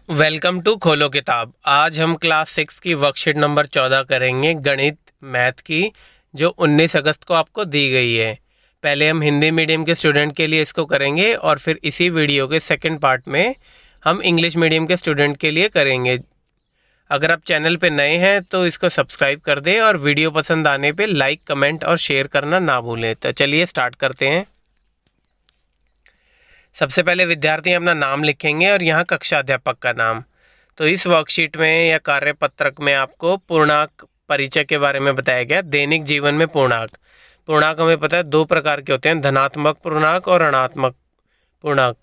Welcome to खोलो किताब। आज हम क्लास 6 की वर्कशीट नंबर 14 करेंगे, गणित मैथ की, जो 19 अगस्त को आपको दी गई है। पहले हम हिंदी मीडियम के स्टूडेंट के लिए इसको करेंगे और फिर इसी वीडियो के सेकंड पार्ट में हम इंग्लिश मीडियम के स्टूडेंट के लिए करेंगे। अगर आप चैनल पे नए हैं तो इसको सब्सक्राइब कर दें और वीडियो पसंद आने पे लाइक, कमेंट और शेयर करना ना भूलें। तो चलिए स्टार्ट करते हैं। सबसे पहले विद्यार्थी अपना नाम लिखेंगे और यहाँ कक्षा अध्यापक का नाम। तो इस वर्कशीट में या कार्यपत्रक में आपको पूर्णांक परिचय के बारे में बताया गया। दैनिक जीवन में पूर्णांक हमें पता है दो प्रकार के होते हैं, धनात्मक पूर्णांक और ऋणात्मक पूर्णांक।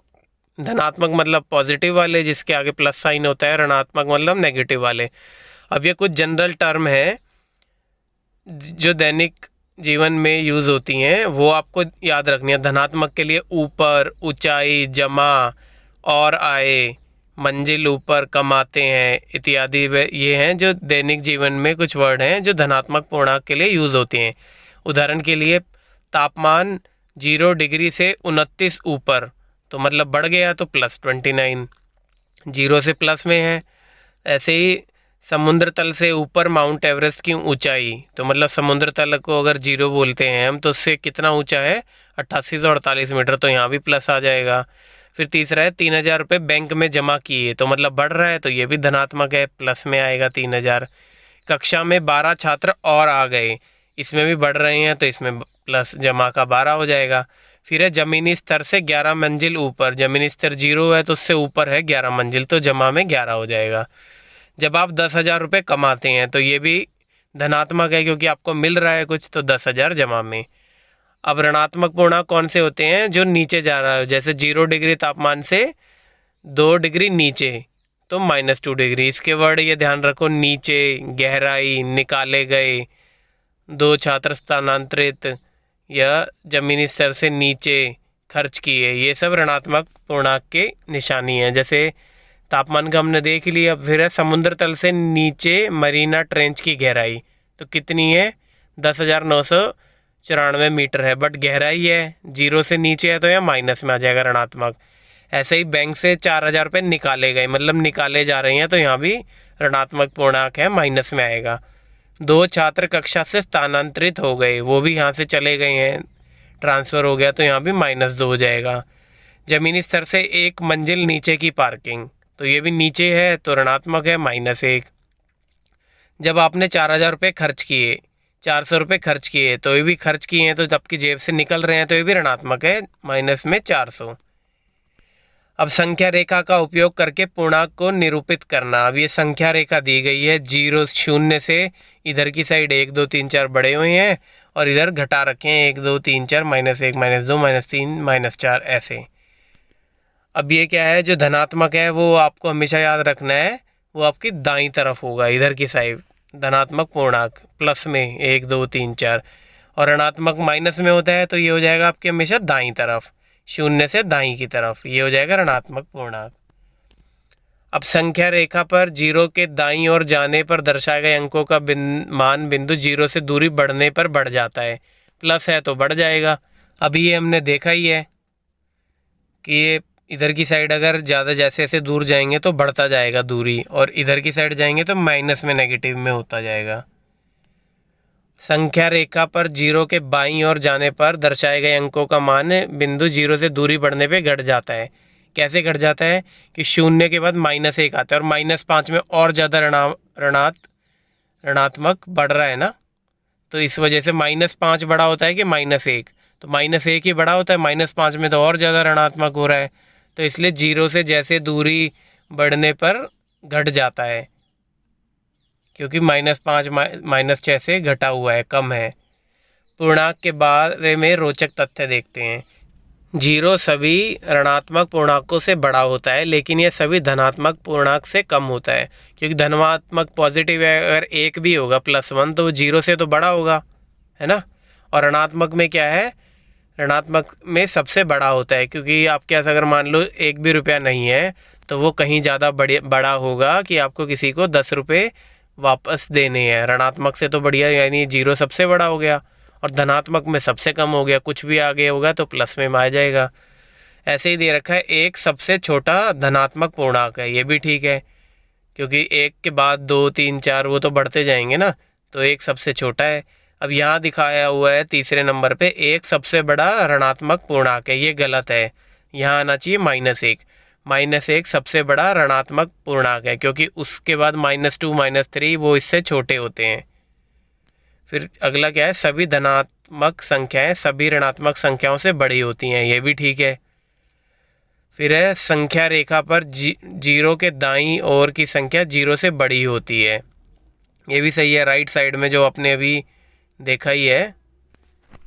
धनात्मक मतलब पॉजिटिव वाले जिसके आगे प्लस साइन होता है, ऋणात्मक मतलब नेगेटिव वाले। अब ये कुछ जनरल टर्म है जो दैनिक जीवन में यूज़ होती हैं, वो आपको याद रखनी है। धनात्मक के लिए ऊपर, ऊंचाई, जमा और आए, मंजिल, ऊपर, कमाते हैं इत्यादि ये हैं जो दैनिक जीवन में कुछ वर्ड हैं जो धनात्मक पूर्णांक के लिए यूज़ होती हैं। उदाहरण के लिए तापमान 0 डिग्री से 29 ऊपर, तो मतलब बढ़ गया तो +29, 0 से प्लस में है। ऐसे ही समुद्र तल से ऊपर माउंट एवरेस्ट की ऊंचाई, तो मतलब समुद्र तल को अगर 0 बोलते हैं हम तो उससे कितना ऊंचा है, 8848 मीटर, तो यहाँ भी प्लस आ जाएगा। फिर तीसरा है 3000 रुपये बैंक में जमा किए, तो मतलब बढ़ रहा है तो ये भी धनात्मक है, प्लस में आएगा 3000। कक्षा में 12 छात्र और आ गए, इसमें भी बढ़ रहे हैं तो इसमें प्लस जमा का 12 हो जाएगा। फिर है ज़मीनी स्तर से 11 मंजिल ऊपर, ज़मीनी स्तर 0 है तो उससे ऊपर है 11 मंजिल, तो जमा में 11 हो जाएगा। जब आप 10,000 रुपये कमाते हैं तो ये भी धनात्मक है क्योंकि आपको मिल रहा है कुछ, तो 10,000 जमा में। अब ऋणात्मक पूर्णांक कौन से होते हैं, जो नीचे जा रहा है, जैसे 0 डिग्री तापमान से 2 डिग्री नीचे तो -2 डिग्री। इसके वर्ड ये ध्यान रखो, नीचे, गहराई, निकाले गए, 2 छात्र स्थानांतरित या जमीनी स्तर से नीचे खर्च किए, ये सब ऋणात्मक पूर्णांक के निशानी हैं। जैसे तापमान का हमने देख लिया। फिर है समुद्र तल से नीचे मरीना ट्रेंच की गहराई, तो कितनी है, 10,994 मीटर है, बट गहराई है 0 से नीचे है तो यह माइनस में आ जाएगा, ऋणात्मक। ऐसे ही बैंक से 4,000 रुपये निकाले गए, मतलब निकाले जा रहे हैं तो यहाँ भी ऋणात्मक पूर्णांक है, माइनस में आएगा। 2 छात्र कक्षा से स्थानांतरित हो गए, वो भी यहाँ से चले गए हैं, ट्रांसफ़र हो गया तो यहाँ भी -2 हो जाएगा। ज़मीनी स्तर से 1 मंजिल नीचे की पार्किंग, तो ये भी नीचे है तो ऋणात्मक है, -1। जब आपने 4,000 रुपये खर्च किए, 400 रुपये खर्च किए, तो ये भी खर्च किए हैं तो आपकी जेब से निकल रहे हैं तो ये भी ऋणात्मक है, माइनस में 400। अब संख्या रेखा का उपयोग करके पूर्णांक को निरूपित करना। अब ये संख्या रेखा दी गई है, 0 से इधर की साइड 1 2 3 4 बढ़े हुए हैं और इधर घटा रखे हैं 1 2 3 4, -1 -2 -3 -4 ऐसे। अब ये क्या है, जो धनात्मक है वो आपको हमेशा याद रखना है, वो आपकी दाईं तरफ होगा, इधर की साइड धनात्मक पूर्णांक प्लस में 1 2 3 4, और ऋणात्मक माइनस में होता है तो ये हो जाएगा आपके हमेशा दाईं तरफ, 0 से दाईं की तरफ, ये हो जाएगा ऋणात्मक पूर्णांक। अब संख्या रेखा पर 0 के दाईं ओर जाने पर दर्शाए गए अंकों का मान बिंदु 0 से दूरी बढ़ने पर बढ़ जाता है, प्लस है तो बढ़ जाएगा। अभी ये हमने देखा ही है कि ये इधर की साइड अगर ज़्यादा जैसे जैसे दूर जाएंगे तो बढ़ता जाएगा दूरी, और इधर की साइड जाएंगे तो माइनस में, नेगेटिव में होता जाएगा। संख्या रेखा पर 0 के बाईं ओर जाने पर दर्शाए गए अंकों का मान बिंदु 0 से दूरी बढ़ने पे घट जाता है। कैसे घट जाता है कि 0 के बाद -1 आता है और -5 में और ज़्यादा ऋणात्मक बढ़ रहा है ना, तो इस वजह से -5 बड़ा होता है कि -1, तो -1 ही बड़ा होता है, -5 में तो और ज़्यादा ऋणात्मक हो रहा है, तो इसलिए 0 से जैसे दूरी बढ़ने पर घट जाता है, क्योंकि -5 -6 से घटा हुआ है, कम है। पूर्णांक के बारे में रोचक तथ्य देखते हैं। 0 सभी ऋणात्मक पूर्णांकों से बड़ा होता है, लेकिन यह सभी धनात्मक पूर्णांक से कम होता है, क्योंकि धनात्मक पॉजिटिव है, अगर 1 भी होगा +1 तो 0 से तो बड़ा होगा, है ना। और ऋणात्मक में क्या है, ऋणात्मक में सबसे बड़ा होता है, क्योंकि आपके पास अगर मान लो 1 भी रुपया नहीं है तो वो कहीं ज़्यादा बड़ा होगा कि आपको किसी को 10 रुपये वापस देने हैं। ऋणात्मक से तो बढ़िया, यानी 0 सबसे बड़ा हो गया और धनात्मक में सबसे कम हो गया, कुछ भी आगे होगा तो प्लस में आ जाएगा। ऐसे ही दे रखा है एक सबसे छोटा धनात्मक पूर्णांक है, ये भी ठीक है क्योंकि एक के बाद 2 3 4 वो तो बढ़ते जाएंगे ना, तो एक सबसे छोटा है। अब यहाँ दिखाया हुआ है तीसरे नंबर पे एक सबसे बड़ा ऋणात्मक पूर्णांक है, ये गलत है, यहाँ आना चाहिए -1। -1 सबसे बड़ा ऋणात्मक पूर्णांक है क्योंकि उसके बाद -2 -3 वो इससे छोटे होते हैं। फिर अगला क्या है, सभी धनात्मक संख्याएं सभी ऋणात्मक संख्याओं से बड़ी होती हैं, ये भी ठीक है। फिर है संख्या रेखा पर जीरो के दाईं ओर की संख्या जीरो से बड़ी होती है, ये भी सही है। राइट साइड में जो आपने अभी देखा ही है,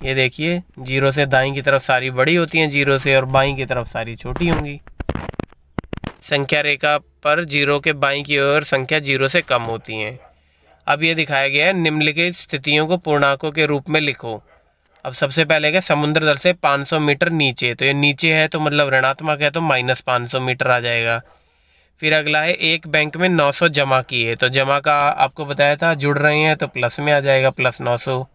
ये देखिए जीरो से दाईं की तरफ सारी बड़ी होती हैं जीरो से, और बाईं की तरफ सारी छोटी होंगी। संख्या रेखा पर जीरो के बाईं की ओर संख्या जीरो से कम होती हैं। अब ये दिखाया गया है निम्नलिखित स्थितियों को पूर्णांकों के रूप में लिखो। अब सबसे पहले क्या, समुद्र तल से 500 मीटर नीचे, तो ये नीचे है तो मतलब ऋणात्मक है तो -500 मीटर आ जाएगा। फिर अगला है एक बैंक में 900 जमा किए, तो जमा का आपको बताया था जुड़ रहे हैं तो प्लस में आ जाएगा, +900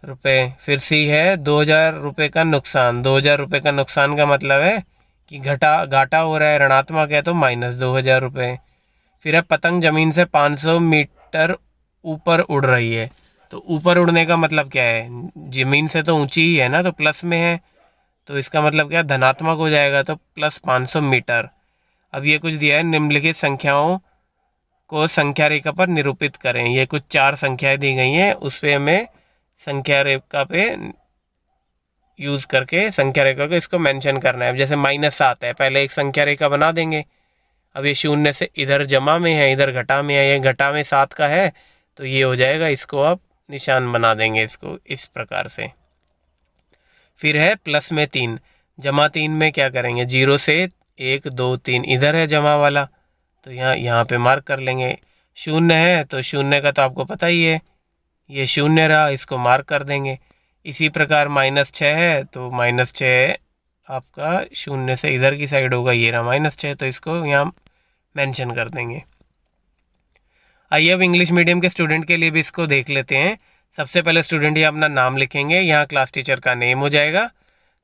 रुपये। फिर सी है 2000 रुपये का नुकसान, 2000 रुपये का नुकसान का मतलब है कि घाटा हो रहा है, ऋणात्मक है तो -2000 रुपये। फिर है पतंग ज़मीन से 500 मीटर ऊपर उड़ रही है, तो ऊपर उड़ने का मतलब क्या है, ज़मीन से तो ऊंची ही है ना, तो प्लस में है, तो इसका मतलब क्या धनात्मक हो जाएगा, तो +500 मीटर। अब ये कुछ दिया है निम्नलिखित संख्याओं को संख्या रेखा पर निरूपित करें, ये कुछ 4 संख्याएं दी गई हैं, उस पर हमें संख्या रेखा पे यूज़ करके संख्या रेखा को इसको मेंशन करना है। जैसे -7 है, पहले एक संख्या रेखा बना देंगे। अब ये शून्य से इधर जमा में है, इधर घटा में है, ये घटा में 7 का है तो ये हो जाएगा, इसको आप निशान बना देंगे इसको इस प्रकार से। फिर है प्लस में 3, जमा 3 में क्या करेंगे, 0 से 1 2 3 इधर है जमा वाला, तो यहाँ पे मार्क कर लेंगे। शून्य है तो शून्य का तो आपको पता ही है, ये शून्य रहा, इसको मार्क कर देंगे। इसी प्रकार -6 है तो -6 आपका शून्य से इधर की साइड होगा, ये रहा -6, तो इसको यहाँ मेंशन कर देंगे। आइए अब इंग्लिश मीडियम के स्टूडेंट के लिए भी इसको देख लेते हैं। सबसे पहले स्टूडेंट ये अपना नाम लिखेंगे, यहाँ क्लास टीचर का नेम हो जाएगा।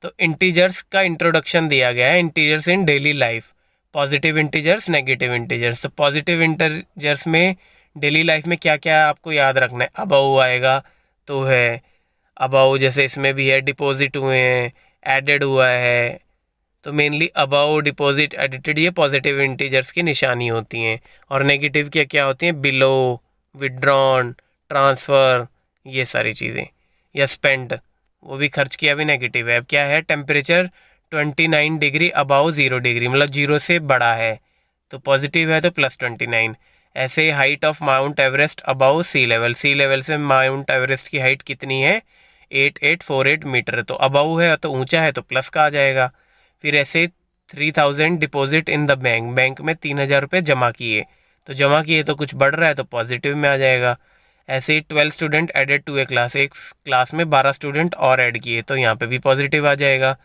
तो इंटीजर्स का इंट्रोडक्शन दिया गया है, integers in daily life, positive integers, negative integers. तो पॉजिटिव इंटीजर्स में डेली लाइफ में क्या क्या आपको याद रखना है, अबाउ आएगा तो है, अबाउ जैसे इसमें भी है, डिपॉजिट हुए हैं, एडेड हुआ है, तो मेनली अबाउ, डिपॉजिट, एडिटेड ये पॉजिटिव इंटीजर्स की निशानी होती हैं। और नेगेटिव क्या क्या होती हैं, बिलो, विड्रॉन, ट्रांसफ़र, ये सारी चीज़ें, या स्पेंड, वो भी खर्च किया भी नेगेटिव है। अब क्या है, टेम्परेचर 29 डिग्री अबाउ 0 डिग्री, मतलब 0 से बड़ा है तो पॉजिटिव है तो +29। ऐसे height of Mount Everest above sea level, sea level से माउंट एवरेस्ट की हाइट कितनी है, 8848 मीटर, तो अबाउ है तो ऊंचा है तो प्लस का आ जाएगा। फिर ऐसे 3000 deposit in the bank, bank में 3000 रुपये जमा किए, तो जमा किए तो कुछ बढ़ रहा है तो पॉजिटिव में आ जाएगा। ऐसे ही 12 student added to a class, एक क्लास में 12 स्टूडेंट और ऐड किए तो यहाँ पे भी पॉजिटिव आ जाएगा।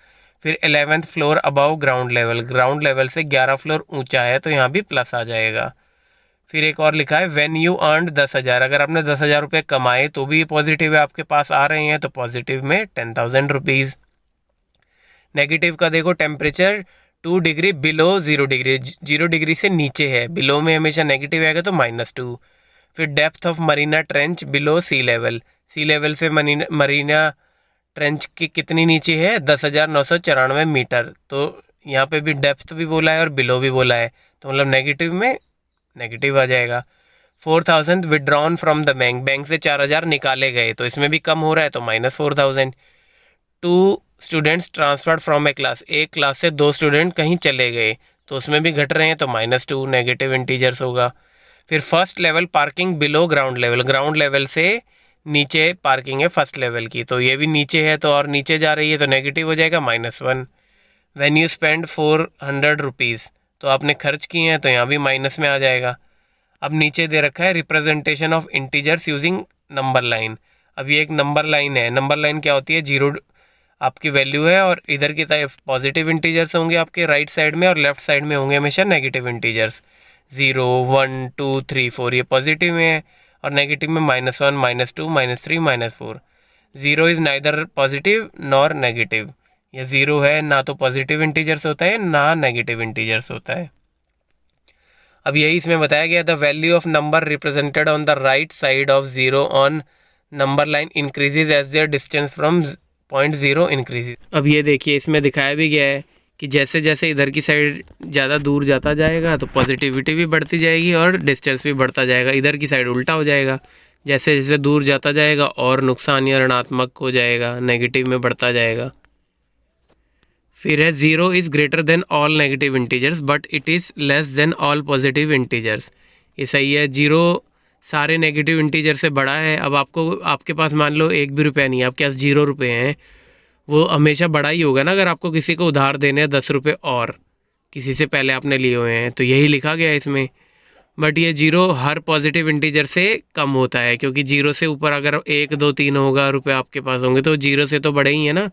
फिर 11th floor above ground level, ground level से 11 फ्लोर ऊंचा है तो यहाँ भी प्लस आ जाएगा। फिर एक और लिखा है व्हेन यू अर्नड 10,000, अगर आपने 10,000 रुपये कमाए तो भी पॉजिटिव है, आपके पास आ रहे हैं तो पॉजिटिव में 10,000 रुपीज़। नेगेटिव का देखो, temperature 2 degree below 0 degree, 0 degree से नीचे है, बिलो में हमेशा नेगेटिव आएगा तो -2। फिर depth of Mariana Trench below sea level, sea level से मरीना ट्रेंच की कितनी नीचे है, 10,994 मीटर, तो यहाँ पे भी डेप्थ भी बोला है और बिलो भी बोला है, तो मतलब नेगेटिव में नेगेटिव आ जाएगा। 4000 withdrawn from the bank, bank से 4000 निकाले गए तो इसमें भी कम हो रहा है तो -4000। 2 students transferred from A class, एक क्लास से 2 स्टूडेंट कहीं चले गए तो उसमें भी घट रहे हैं तो -2, नेगेटिव इंटीजर्स होगा। फिर first level parking below ground level, ground level से नीचे पार्किंग है फर्स्ट लेवल की, तो ये भी नीचे है तो और नीचे जा रही है तो नेगेटिव हो जाएगा -1। व्हेन यू स्पेंड 400 रुपीज़, तो आपने खर्च किए हैं तो यहाँ भी माइनस में आ जाएगा। अब नीचे दे रखा है representation of integers using number line, अब ये एक नंबर लाइन है, नंबर लाइन क्या होती है, 0 आपकी वैल्यू है और इधर की तरफ पॉजिटिव इंटीजर्स होंगे आपके राइट साइड में और लेफ्ट साइड में होंगे हमेशा नेगेटिव इंटीजर्स, 0 1 2 3 4 ये पॉजिटिव में है और नेगेटिव में -1 -2 -3 -4। 0 is neither positive nor negative, ये ज़ीरो है, ना तो पॉजिटिव इंटीजर्स होता है ना नेगेटिव इंटीजर्स होता है। अब यही इसमें बताया गया, the value of number represented on the right side of zero on number line increases as their distance from point zero increases. अब ये देखिए इसमें दिखाया भी गया है कि जैसे जैसे इधर की साइड ज़्यादा दूर जाता जाएगा तो पॉजिटिविटी भी बढ़ती जाएगी और डिस्टेंस भी बढ़ता जाएगा। इधर की साइड उल्टा हो जाएगा, जैसे जैसे दूर जाता जाएगा और नुकसान या ऋणात्मक हो जाएगा, नेगेटिव में बढ़ता जाएगा। फिर है zero is greater than all negative integers but it is less than all positive integers. ये सही है, जीरो सारे नेगेटिव इंटीजर से बड़ा है। अब आपके पास मान लो 1 भी रुपया नहीं है, आपके पास 0 रुपये हैं, वो हमेशा बड़ा ही होगा ना। अगर आपको किसी को उधार देने हैं 10 रुपये और किसी से पहले आपने लिए हुए हैं, तो यही लिखा गया है इसमें। बट ये जीरो हर पॉजिटिव इंटीजर से कम होता है, क्योंकि जीरो से ऊपर अगर 1 2 3 होगा रुपये आपके पास होंगे तो जीरो से तो बड़े ही है ना।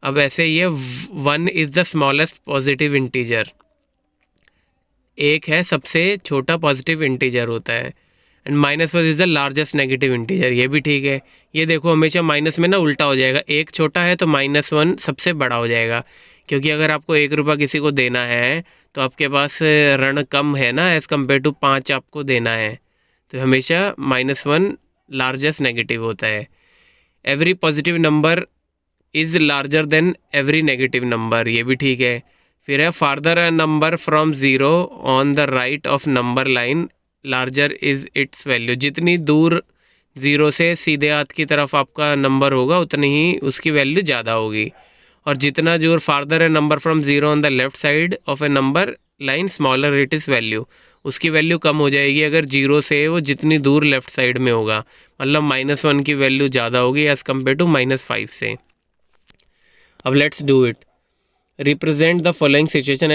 अब ऐसे ये 1 is the smallest positive integer, एक है सबसे छोटा पॉजिटिव इंटीजर होता है। And -1 is the largest negative integer, ये भी ठीक है। ये देखो हमेशा माइनस में ना उल्टा हो जाएगा, एक छोटा है तो -1 सबसे बड़ा हो जाएगा, क्योंकि अगर आपको 1 रुपया किसी को देना है तो आपके पास ऋण कम है ना, एज़ कम्पेयर टू 5 आपको देना है, तो हमेशा -1 लार्जेस्ट नेगेटिव होता है। Every positive number is larger than every negative number, ये भी ठीक है। फिर है farther a number from zero on the right of number line larger is it's value. जितनी दूर ज़ीरो से सीधे हाथ की तरफ आपका नंबर होगा उतनी ही उसकी वैल्यू ज़्यादा होगी, और जितना दूर farther a number from zero on the left side of A number line smaller it is value, उसकी वैल्यू कम हो जाएगी अगर जीरो से वो जितनी दूर लेफ़्ट साइड में होगा, मतलब -1 की वैल्यू ज़्यादा होगी एज़ कम्पेयर टू -5 से। अब let's do it. Represent the following situation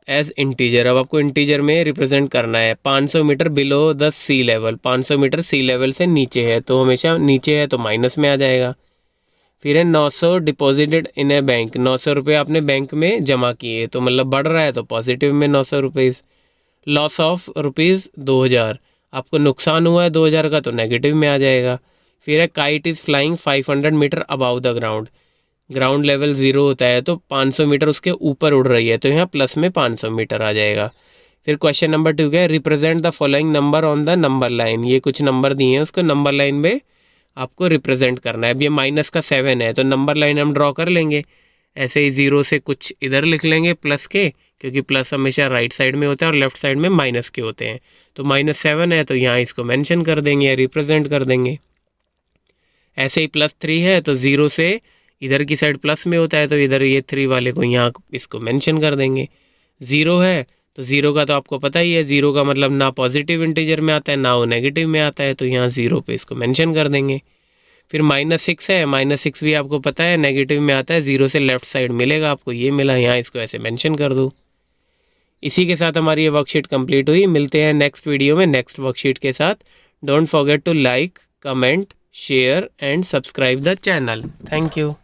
as integer. अब आपको इंटीजर में रिप्रेजेंट करना है। 500 metre below the sea level, 500 metre sea level से नीचे है, तो हमेशा नीचे है तो माइनस में आ जाएगा। फिर है 900 डिपॉजिटेड इन ए बैंक, 900 रुपये आपने बैंक में जमा किए, तो मतलब बढ़ रहा है तो पॉजिटिव में 900 रुपीज़। लॉस ऑफ रुपीज़ 2000, आपको नुकसान हुआ है 2000 का, तो नेगेटिव में आ जाएगा। फिर है kite is flying 500 metre above the ground, ground level 0 होता है तो 500 मीटर उसके ऊपर उड़ रही है, तो यहाँ प्लस में 500 मीटर आ जाएगा। फिर क्वेश्चन नंबर 2 क्या है, represent the following number on the number line. ये कुछ नंबर दिए हैं, उसको नंबर लाइन में आपको रिप्रेजेंट करना है। अब ये माइनस का 7 है तो नंबर लाइन हम ड्रॉ कर लेंगे, ऐसे ही 0 से कुछ इधर लिख लेंगे प्लस के, क्योंकि प्लस हमेशा राइट साइड में होता है और लेफ्ट साइड में माइनस के होते हैं। तो -7 है तो यहाँ इसको मेंशन कर देंगे या रिप्रेजेंट कर देंगे। ऐसे ही +3 है तो 0 से इधर की साइड प्लस में होता है तो इधर ये 3 वाले को यहाँ इसको मेंशन कर देंगे। 0 है तो 0 का तो आपको पता ही है, 0 का मतलब ना पॉजिटिव इंटीजर में आता है ना वो नेगेटिव में आता है, तो यहाँ 0 पे इसको मेंशन कर देंगे। फिर -6 है, -6 भी आपको पता है नेगेटिव में आता है, 0 से लेफ्ट साइड मिलेगा आपको, ये मिला, यहाँ इसको ऐसे मेंशन कर दो। इसी के साथ हमारी ये वर्कशीट कंप्लीट हुई। मिलते हैं नेक्स्ट वीडियो में नेक्स्ट वर्कशीट के साथ। Don't forget to like, comment, share and subscribe the channel. Thank you.